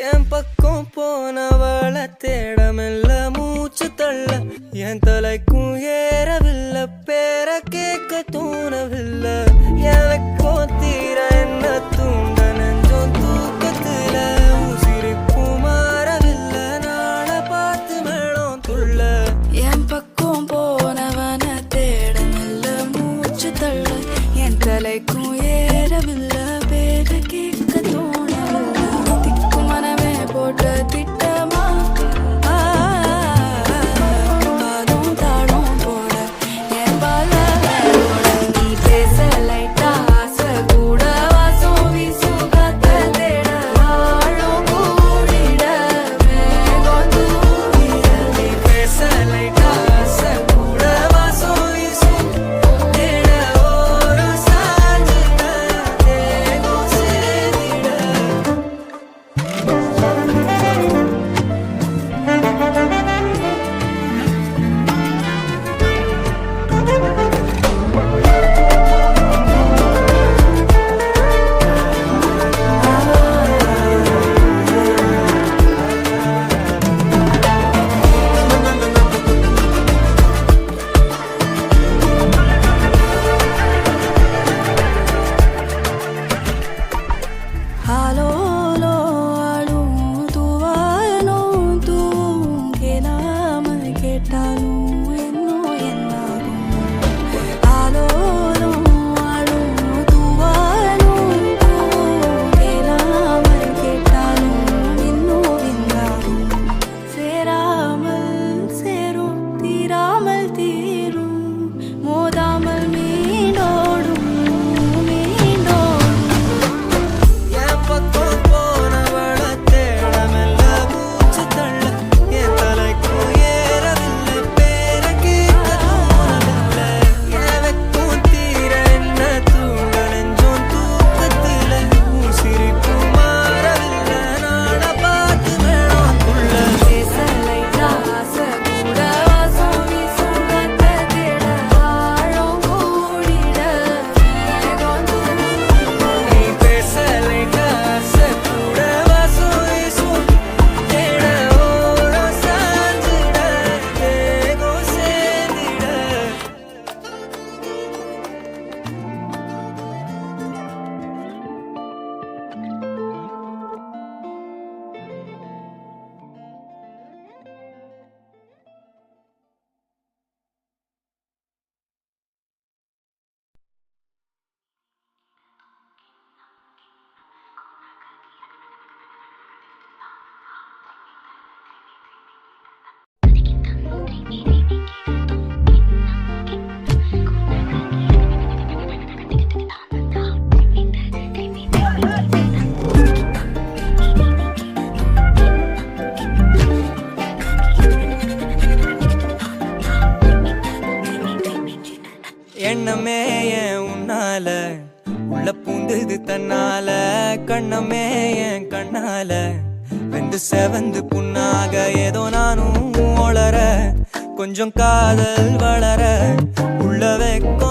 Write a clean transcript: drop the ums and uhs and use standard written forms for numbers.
என் பக்கம் போனவள தேடமில்ல மூச்சு தள்ள என் தலைக்கும் ஏறவில்லை பேர கேட்க தோணவில்லை எனக்கோ தீர என்ன தூண்ட நெஞ்சம் தூக்கத்துல உசிரிப்பும் மாறவில்லை நாள பார்த்து மேளம் துள்ள என் பக்கம் போனவன தேடமில்ல மூச்சு தள்ள என் தலைக்கும் ஏறவில்லை பேர கேட்க தோணவில்லை திக்கு மனமே போட்ட திட்டமா பாதம் தாடும் போட என் பால நீ பேச லைட்டா ஆசை கூட வாசம் வீசும் காத்த தேட ஆழம் கூடிட மேகம் தூவிட நீ பேச லைட்டா ஆசை கூட வாசம் வீசும் தேட ஓரம் சாஞ்சிட தேகம் சேர்ந்திட ஆலோலோ ஆளும் தூவாயனும் தூவும் கேளாமல் கேட்டாலும் இன்னும் என்னாகும் ஆலோலோ ஆளும் தூவாயனும் தூவும் கேளாமல் கேட்டாலும் இன்னும் என்னாகும் சேராமல் சேரும் தீராமல் தீரும் மோதாமல் மீண்டோடும் மீண்டோடும் என் பக்கம் போனவள தேடமில்ல மூச்சு தள்ள என் தலைக்கும் ஏறவில்லை பேர கேட்க தோணவில்லை எனக்கும் தீர என்ன தூண்ட நெஞ்சம் தூக்கத்துல உசிரிப்பு மாறவில்லை நாள பார்த்து மேளம் துள்ள பேச லைட்டா ஆசை கூட வாசம் வீசும் காத்த தேட ஆழம் கூடிட மேகம் தூவிட நீ பேச லைட்டா ஆசை கூட வாசம் வீசும் தேட ஓரம் சாஞ்சிட தேகம் சேர்ந்திட எண்ணமே என் உன்னால உள்ள பூந்தது தன்னால கண்ணமே என் கண்ணால வெந்து செவந்து புண்ணாக ஏதோ நானும் ஒளர கொஞ்சம் காதல் வளர உள்ள வைக்க